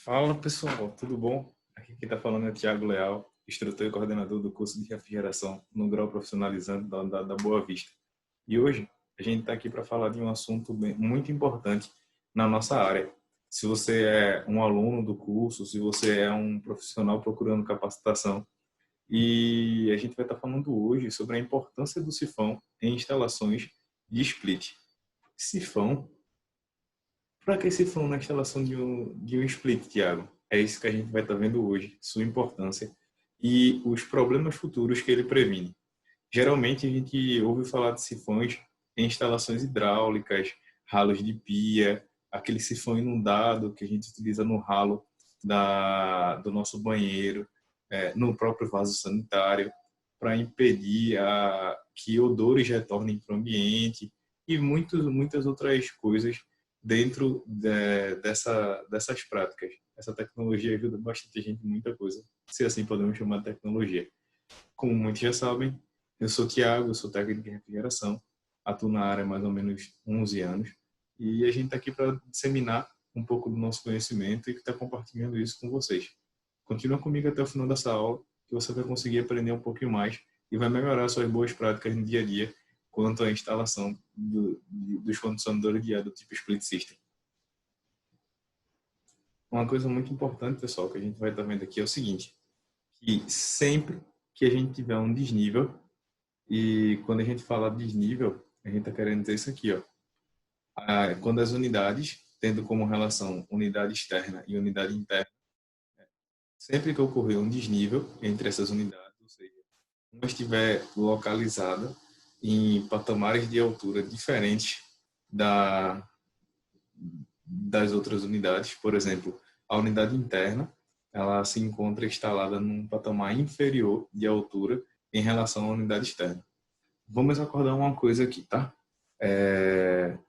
Fala pessoal, tudo bom? Aqui quem está falando é Thiago Leal, instrutor e coordenador do curso de refrigeração no grau profissionalizante da Boa Vista. E hoje a gente está aqui para falar de um assunto muito importante na nossa área. Se você é um aluno do curso, se você é um profissional procurando capacitação, e a gente vai estar falando hoje sobre a importância do sifão em instalações de split. Sifão. Para que se for na instalação de um split, Thiago? É isso que a gente vai estar vendo hoje, sua importância e os problemas futuros que ele previne. Geralmente a gente ouve falar de sifões em instalações hidráulicas, ralos de pia, aquele sifão inundado que a gente utiliza no ralo do nosso banheiro, no próprio vaso sanitário, para impedir que odores retornem para o ambiente e muitas outras coisas dentro dessas práticas. Essa tecnologia ajuda bastante a gente em muita coisa, se assim podemos chamar de tecnologia. Como muitos já sabem, eu sou Thiago, eu sou técnico em refrigeração, atuo na área há mais ou menos 11 anos e a gente está aqui para disseminar um pouco do nosso conhecimento e estar compartilhando isso com vocês. Continua comigo até o final dessa aula que você vai conseguir aprender um pouquinho mais e vai melhorar suas boas práticas no dia a dia quanto à instalação dos condicionadores de ar do tipo Split System. Uma coisa muito importante, pessoal, que a gente vai estar vendo aqui é o seguinte, que sempre que a gente tiver um desnível, e quando a gente fala desnível, a gente está querendo dizer isso aqui, ó. Quando as unidades, tendo como relação unidade externa e unidade interna, sempre que ocorrer um desnível entre essas unidades, ou seja, uma estiver localizada em patamares de altura diferentes das outras unidades, por exemplo, a unidade interna, ela se encontra instalada num patamar inferior de altura em relação à unidade externa. Vamos acordar uma coisa aqui, tá?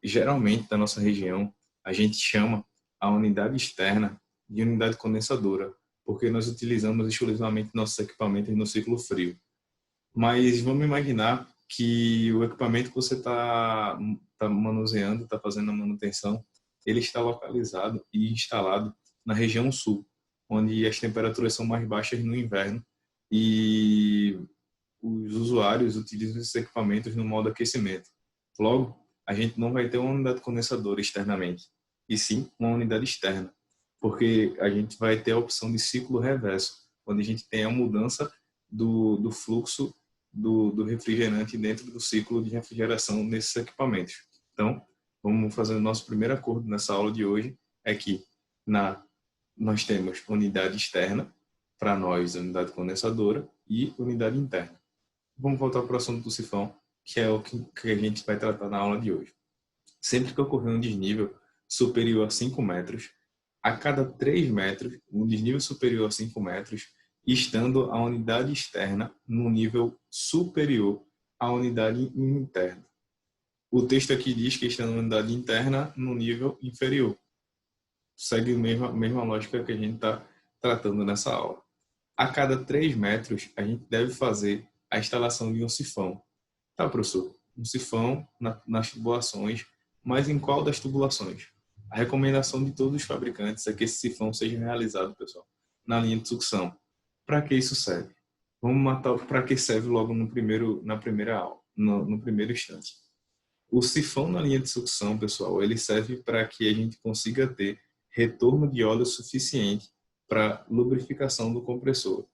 Geralmente, na nossa região, a gente chama a unidade externa de unidade condensadora, porque nós utilizamos exclusivamente nossos equipamentos no ciclo frio. Mas vamos imaginar que o equipamento que você está manuseando, está fazendo a manutenção, ele está localizado e instalado na região sul, onde as temperaturas são mais baixas no inverno e os usuários utilizam esses equipamentos no modo aquecimento. Logo, a gente não vai ter uma unidade condensadora externamente, e sim uma unidade externa, porque a gente vai ter a opção de ciclo reverso, onde a gente tem a mudança do fluxo do refrigerante dentro do ciclo de refrigeração nesses equipamentos. Então, vamos fazer o nosso primeiro acordo nessa aula de hoje, é que nós temos unidade externa, para nós unidade condensadora, e unidade interna. Vamos voltar para o assunto do sifão, que é o que a gente vai tratar na aula de hoje. Sempre que ocorrer um desnível superior a 5 metros, a cada 3 metros, um desnível superior a 5 metros, estando a unidade externa no nível superior à unidade interna. O texto aqui diz que está na unidade interna no nível inferior. Segue a mesma lógica que a gente está tratando nessa aula. A cada 3 metros, a gente deve fazer a instalação de um sifão. Tá, professor? Um sifão nas tubulações, mas em qual das tubulações? A recomendação de todos os fabricantes é que esse sifão seja realizado, pessoal, na linha de sucção. Para que isso serve? Vamos matar para que serve logo na primeira aula, no primeiro instante. O sifão na linha de sucção, pessoal, ele serve para que a gente consiga ter retorno de óleo suficiente para lubrificação do compressor.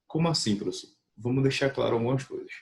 Como assim, professor? Vamos deixar claro algumas coisas.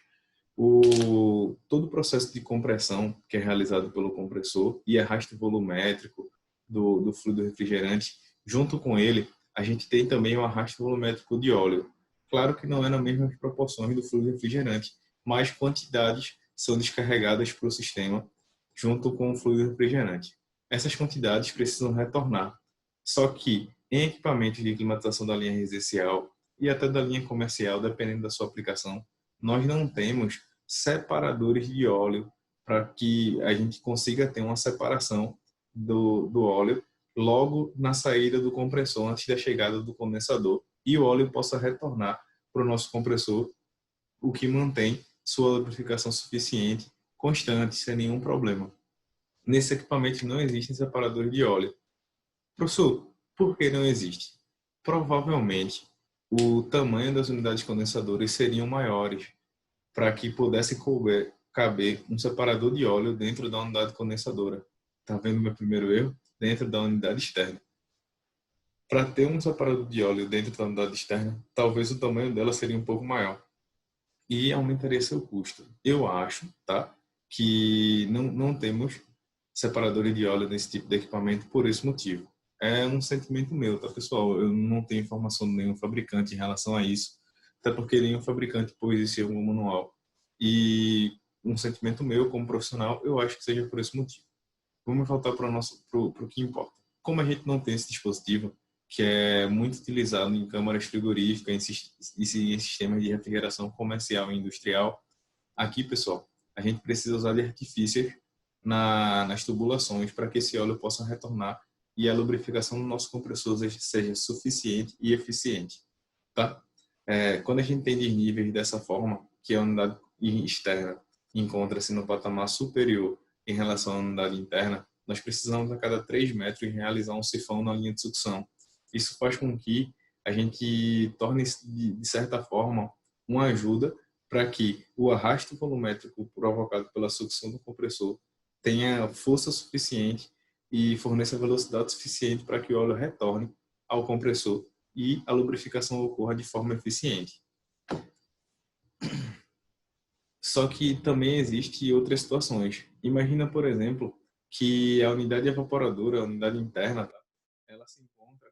Todo o processo de compressão que é realizado pelo compressor e arrasto volumétrico do fluido refrigerante, junto com ele, a gente tem também o arrasto volumétrico de óleo. Claro que não é nas mesmas proporções do fluido refrigerante, mas quantidades são descarregadas para o sistema junto com o fluido refrigerante. Essas quantidades precisam retornar. Só que em equipamentos de climatização da linha residencial e até da linha comercial, dependendo da sua aplicação, nós não temos separadores de óleo para que a gente consiga ter uma separação do óleo logo na saída do compressor, antes da chegada do condensador, e o óleo possa retornar para o nosso compressor, o que mantém sua lubrificação suficiente, constante, sem nenhum problema. Nesses equipamentos não existem separadores de óleo. Professor, Por que não existe? Provavelmente, o tamanho das unidades condensadoras seriam maiores para que pudesse caber um separador de óleo dentro da unidade condensadora. Tá vendo meu primeiro erro? Dentro da unidade externa. Para ter um separador de óleo dentro da unidade externa, talvez o tamanho dela seria um pouco maior e aumentaria seu custo. Eu acho, tá, que não temos separadores de óleo nesse tipo de equipamento por esse motivo. É um sentimento meu, tá, pessoal? Eu não tenho informação de nenhum fabricante em relação a isso, até porque nenhum fabricante pôs isso em algum manual. E um sentimento meu como profissional, eu acho que seja por esse motivo. Vamos voltar para o que importa. Como a gente não tem esse dispositivo, que é muito utilizado em câmaras frigoríficas em sistemas de refrigeração comercial e industrial, aqui, pessoal, a gente precisa usar de artifícios nas tubulações para que esse óleo possa retornar e a lubrificação do nosso compressor seja suficiente e eficiente. Tá? Quando a gente tem desníveis dessa forma, que a unidade externa encontra-se no patamar superior em relação à unidade interna, nós precisamos a cada 3 metros realizar um sifão na linha de sucção. Isso faz com que a gente torne, de certa forma, uma ajuda para que o arrasto volumétrico provocado pela sucção do compressor tenha força suficiente e forneça velocidade suficiente para que o óleo retorne ao compressor e a lubrificação ocorra de forma eficiente. Só que também existe outras situações. Imagina, por exemplo, que a unidade evaporadora, a unidade interna, tá? Ela se encontra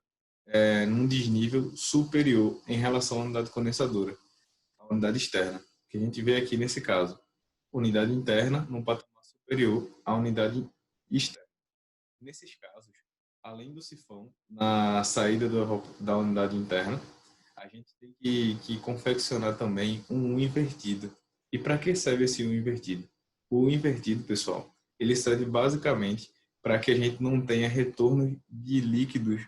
num desnível superior em relação à unidade condensadora, a unidade externa, que a gente vê aqui nesse caso. Unidade interna num patamar superior à unidade externa. Nesses casos, além do sifão na saída da unidade interna, a gente tem que confeccionar também um invertido. E para que serve esse invertido? O invertido, pessoal, ele serve basicamente para que a gente não tenha retorno de líquidos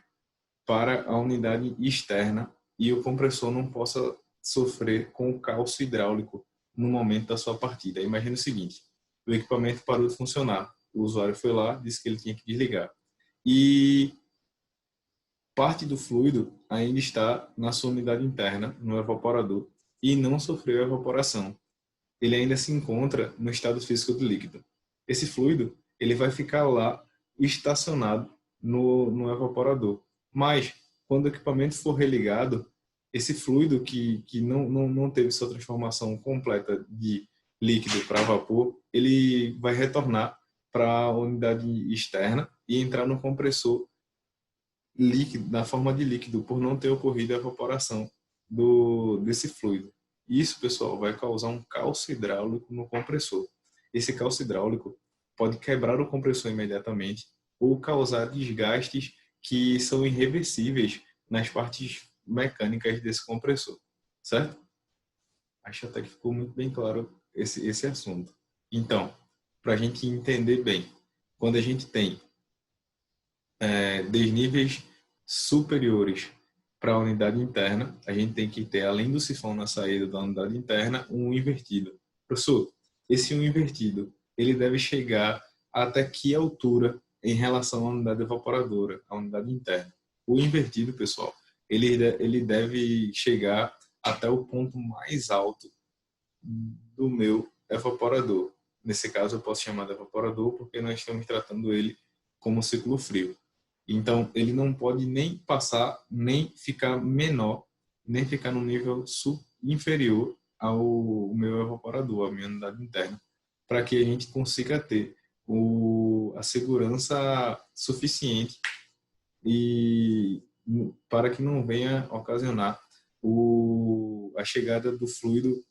para a unidade externa e o compressor não possa sofrer com o calço hidráulico no momento da sua partida. Imagina o seguinte, o equipamento parou de funcionar, o usuário foi lá, disse que ele tinha que desligar. E parte do fluido ainda está na sua unidade interna, no evaporador, e não sofreu evaporação. Ele ainda se encontra no estado físico do líquido. Esse fluido ele vai ficar lá estacionado no evaporador. Mas, quando o equipamento for religado, esse fluido que não teve sua transformação completa de líquido para vapor, ele vai retornar para a unidade externa e entrar no compressor líquido, na forma de líquido, por não ter ocorrido a evaporação desse fluido. Isso, pessoal, vai causar um calço hidráulico no compressor. Esse calço hidráulico pode quebrar o compressor imediatamente ou causar desgastes que são irreversíveis nas partes mecânicas desse compressor, certo? Acho até que ficou muito bem claro esse assunto. Então, para a gente entender bem, quando a gente tem desníveis superiores para a unidade interna, a gente tem que ter, além do sifão na saída da unidade interna, um invertido. Professor, esse um invertido, ele deve chegar até que altura em relação à unidade evaporadora, à unidade interna? O invertido, pessoal, ele deve chegar até o ponto mais alto do meu evaporador. Nesse caso, eu posso chamar de evaporador porque nós estamos tratando ele como ciclo frio. Então, ele não pode nem passar, nem ficar menor, nem ficar no nível inferior ao meu evaporador, à minha unidade interna, para que a gente consiga ter a segurança suficiente e para que não venha ocasionar a chegada do fluido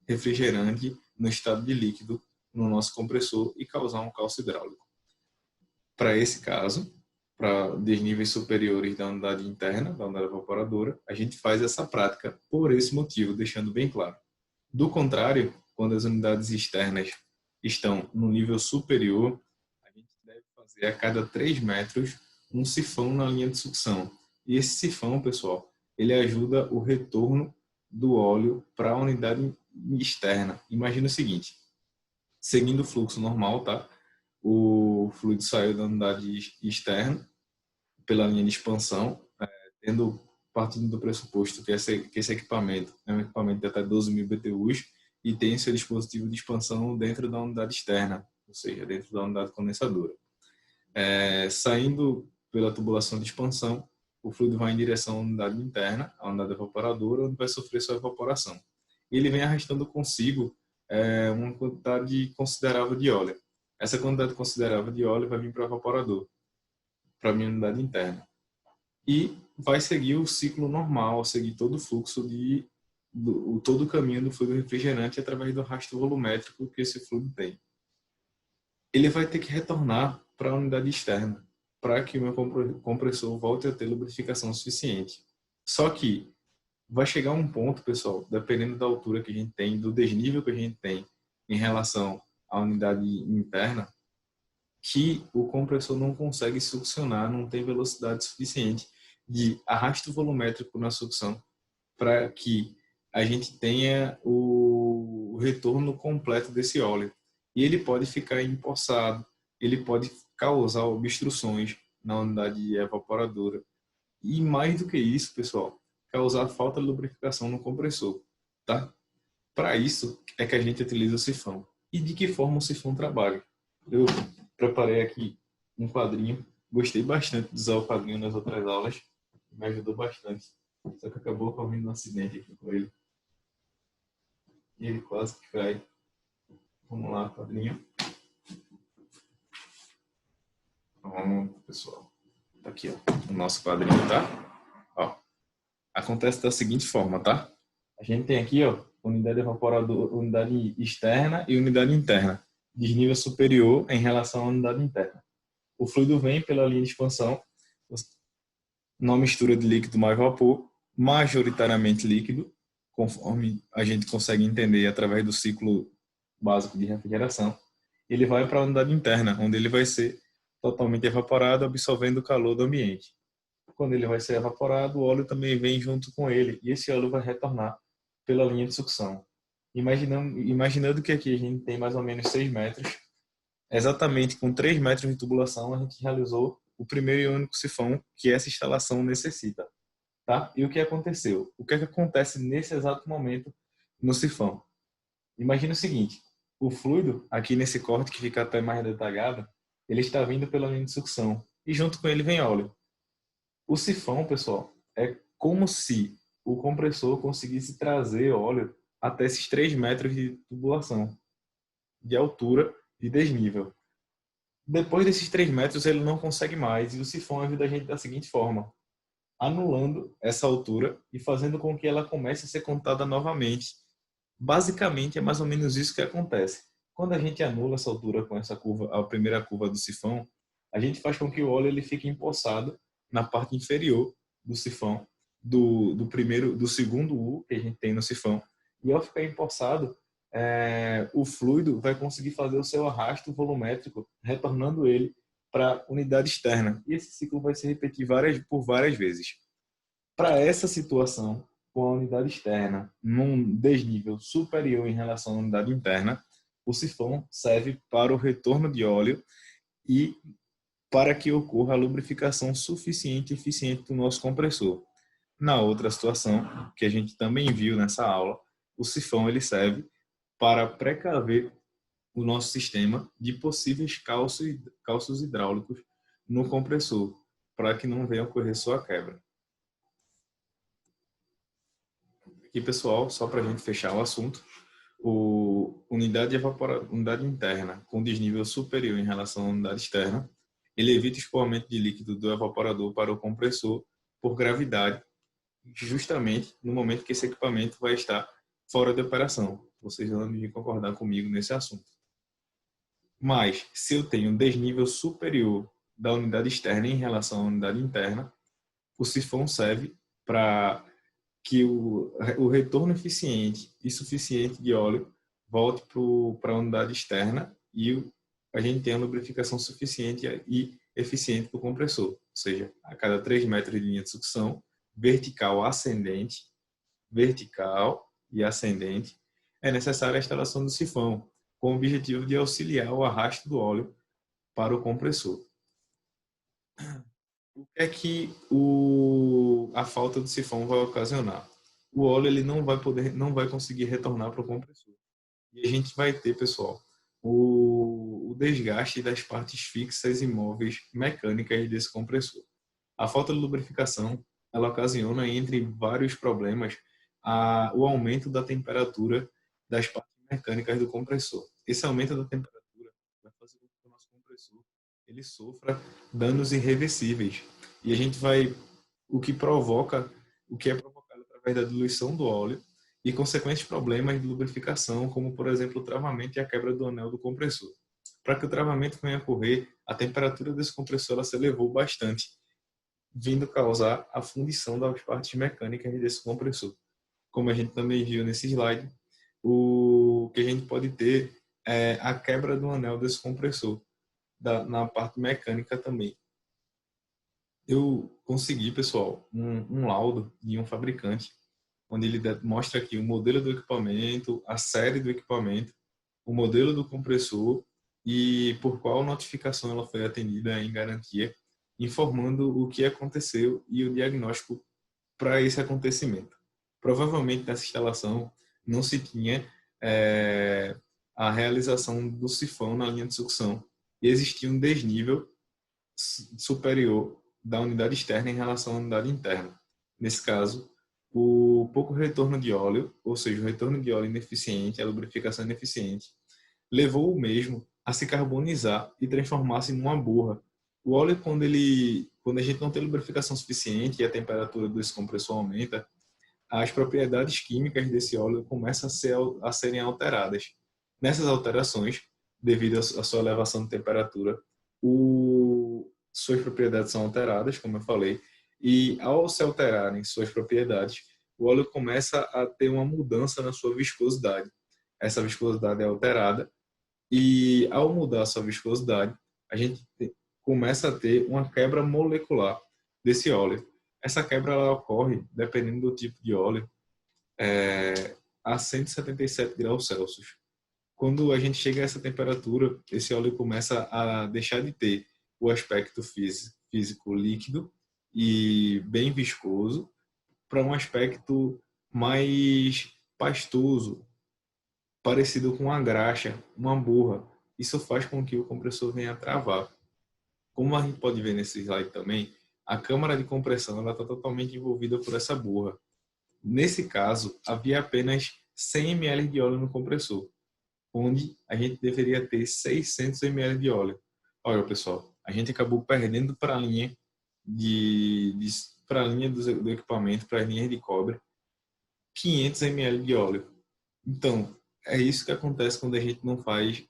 refrigerante no estado de líquido no nosso compressor e causar um calço hidráulico. Para esse caso, para desníveis superiores da unidade interna, da unidade evaporadora, a gente faz essa prática por esse motivo, deixando bem claro. Do contrário, quando as unidades externas estão no nível superior, a gente deve fazer a cada 3 metros um sifão na linha de sucção. E esse sifão, pessoal, ele ajuda o retorno do óleo para a unidade externa. Imagina o seguinte, seguindo o fluxo normal, tá? O fluido saiu da unidade externa, pela linha de expansão, partindo do pressuposto que esse equipamento é um equipamento de até 12.000 BTUs e tem seu dispositivo de expansão dentro da unidade externa, ou seja, dentro da unidade condensadora. Saindo pela tubulação de expansão, o fluido vai em direção à unidade interna, à unidade evaporadora, onde vai sofrer sua evaporação. E ele vem arrastando consigo uma quantidade considerável de óleo. Essa quantidade considerável de óleo vai vir para o evaporador, para a minha unidade interna. E vai seguir o ciclo normal, seguir todo o fluxo todo o caminho do fluido refrigerante através do rastro volumétrico que esse fluido tem. Ele vai ter que retornar para a unidade externa, para que o meu compressor volte a ter lubrificação suficiente. Só que vai chegar um ponto, pessoal, dependendo da altura que a gente tem, do desnível que a gente tem em relação à unidade interna, que o compressor não consegue succionar, não tem velocidade suficiente de arrasto volumétrico na sucção para que a gente tenha o retorno completo desse óleo. E ele pode ficar empoçado, ele pode causar obstruções na unidade evaporadora. E mais do que isso, pessoal, causar falta de lubrificação no compressor. Tá? Para isso é que a gente utiliza o sifão. E de que forma o sifão trabalha? Eu preparei aqui um quadrinho. Gostei bastante de usar o quadrinho nas outras aulas. Me ajudou bastante. Só que acabou ocorrendo um acidente aqui com ele. E ele quase que cai. Vamos lá, quadrinho. Pronto, pessoal. Tá aqui, ó, o nosso quadrinho, tá? Ó, acontece da seguinte forma, tá? A gente tem aqui, ó, unidade evaporadora, unidade externa e unidade interna. Desnível superior em relação à unidade interna. O fluido vem pela linha de expansão, numa mistura de líquido mais vapor, majoritariamente líquido, conforme a gente consegue entender através do ciclo básico de refrigeração. Ele vai para a unidade interna, onde ele vai ser totalmente evaporado, absorvendo o calor do ambiente. Quando ele vai ser evaporado, o óleo também vem junto com ele, e esse óleo vai retornar pela linha de sucção. Imaginando que aqui a gente tem mais ou menos 6 metros, exatamente com 3 metros de tubulação, a gente realizou o primeiro e único sifão que essa instalação necessita. Tá? E o que aconteceu? O que é que acontece nesse exato momento no sifão? Imagina o seguinte, o fluido, aqui nesse corte que fica até mais detalhado, ele está vindo pela linha de sucção, e junto com ele vem óleo. O sifão, pessoal, é como se o compressor conseguisse trazer óleo até esses 3 metros de tubulação, de altura e desnível. Depois desses 3 metros, ele não consegue mais, e o sifão ajuda a gente da seguinte forma, anulando essa altura e fazendo com que ela comece a ser contada novamente. Basicamente, é mais ou menos isso que acontece. Quando a gente anula essa altura com essa curva, a primeira curva do sifão, a gente faz com que o óleo ele fique empoçado na parte inferior do sifão, do segundo U que a gente tem no sifão. E ao ficar empoçado, o fluido vai conseguir fazer o seu arrasto volumétrico, retornando ele para a unidade externa. E esse ciclo vai se repetir por várias vezes. Para essa situação, com a unidade externa num desnível superior em relação à unidade interna, o sifão serve para o retorno de óleo e para que ocorra a lubrificação suficiente e eficiente do nosso compressor. Na outra situação, que a gente também viu nessa aula, o sifão ele serve para precaver o nosso sistema de possíveis calços hidráulicos no compressor, para que não venha a ocorrer sua quebra. Aqui, pessoal, só para a gente fechar o assunto, unidade interna com desnível superior em relação à unidade externa, ele evita o escoamento de líquido do evaporador para o compressor por gravidade, justamente no momento que esse equipamento vai estar fora de operação. Vocês vão me concordar comigo nesse assunto. Mas, se eu tenho um desnível superior da unidade externa em relação à unidade interna, o sifão serve para que o retorno eficiente e suficiente de óleo volte para a unidade externa e a gente tenha lubrificação suficiente e eficiente do compressor. Ou seja, a cada 3 metros de linha de sucção, vertical e ascendente, é necessária a instalação do sifão, com o objetivo de auxiliar o arrasto do óleo para o compressor. O que é que a falta do sifão vai ocasionar? O óleo ele não vai conseguir retornar para o compressor. E a gente vai ter, pessoal, o desgaste das partes fixas e móveis mecânicas desse compressor. A falta de lubrificação, ela ocasiona, entre vários problemas, o aumento da temperatura das partes mecânicas do compressor. Esse aumento da temperatura vai fazer com que o nosso compressor ele sofra danos irreversíveis. E a gente vai, o que provoca, o que é provocado através da diluição do óleo e consequentes problemas de lubrificação, como, por exemplo, o travamento e a quebra do anel do compressor. Para que o travamento venha a ocorrer, a temperatura desse compressor ela se elevou bastante, vindo causar a fundição das partes mecânicas desse compressor. Como a gente também viu nesse slide, o que a gente pode ter é a quebra do anel desse compressor, na parte mecânica também. Eu consegui, pessoal, um laudo de um fabricante, onde ele mostra aqui o modelo do equipamento, a série do equipamento, o modelo do compressor e por qual notificação ela foi atendida em garantia, informando o que aconteceu e o diagnóstico para esse acontecimento. Provavelmente nessa instalação não se tinha a realização do sifão na linha de sucção e existia um desnível superior da unidade externa em relação à unidade interna. Nesse caso, o pouco retorno de óleo, ou seja, o retorno de óleo ineficiente, a lubrificação ineficiente, levou o mesmo a se carbonizar e transformar-se numa borra. O óleo, quando a gente não tem lubrificação suficiente e a temperatura desse compressor aumenta, as propriedades químicas desse óleo começam a serem alteradas. Nessas alterações, devido à sua elevação de temperatura, suas propriedades são alteradas, como eu falei, e ao se alterarem suas propriedades, o óleo começa a ter uma mudança na sua viscosidade. Essa viscosidade é alterada e ao mudar a sua viscosidade, a gente começa a ter uma quebra molecular desse óleo. Essa quebra ela ocorre, dependendo do tipo de óleo, a 177 graus Celsius. Quando a gente chega a essa temperatura, esse óleo começa a deixar de ter o aspecto físico líquido e bem viscoso para um aspecto mais pastoso, parecido com uma graxa, uma borra. Isso faz com que o compressor venha a travar. Como a gente pode ver nesse slide também, a câmara de compressão está totalmente envolvida por essa borra. Nesse caso, havia apenas 100 ml de óleo no compressor, onde a gente deveria ter 600 ml de óleo. Olha, pessoal, a gente acabou perdendo para a linha para a linha do equipamento, para as linhas de cobre, 500 ml de óleo. Então, é isso que acontece quando a gente não faz,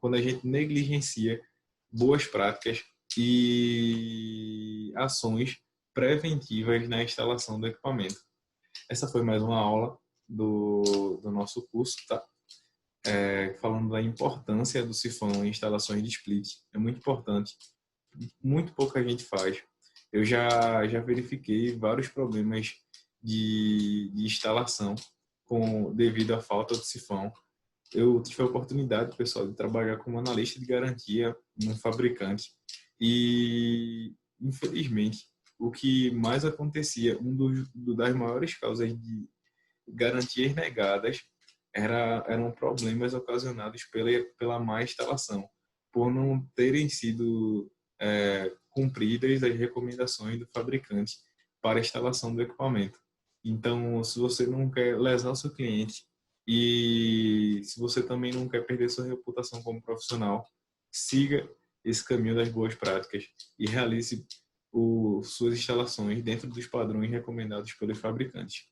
quando a gente negligencia boas práticas e ações preventivas na instalação do equipamento. Essa foi mais uma aula do nosso curso, tá? Falando da importância do sifão em instalações de split. É muito importante. Muito pouca gente faz. Eu já verifiquei vários problemas de instalação devido à falta de sifão. Eu tive a oportunidade, pessoal, de trabalhar como analista de garantia num fabricante e, infelizmente, o que mais acontecia, das maiores causas de garantias negadas eram problemas ocasionados pela má instalação, por não terem sido cumpridas as recomendações do fabricante para a instalação do equipamento. Então, se você não quer lesar o seu cliente e se você também não quer perder sua reputação como profissional, siga esse caminho das boas práticas e realize suas instalações dentro dos padrões recomendados pelos fabricantes.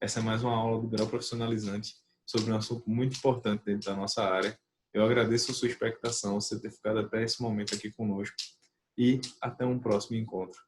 Essa é mais uma aula do Grau Profissionalizante sobre um assunto muito importante dentro da nossa área. Eu agradeço a sua expectação, você ter ficado até esse momento aqui conosco e até um próximo encontro.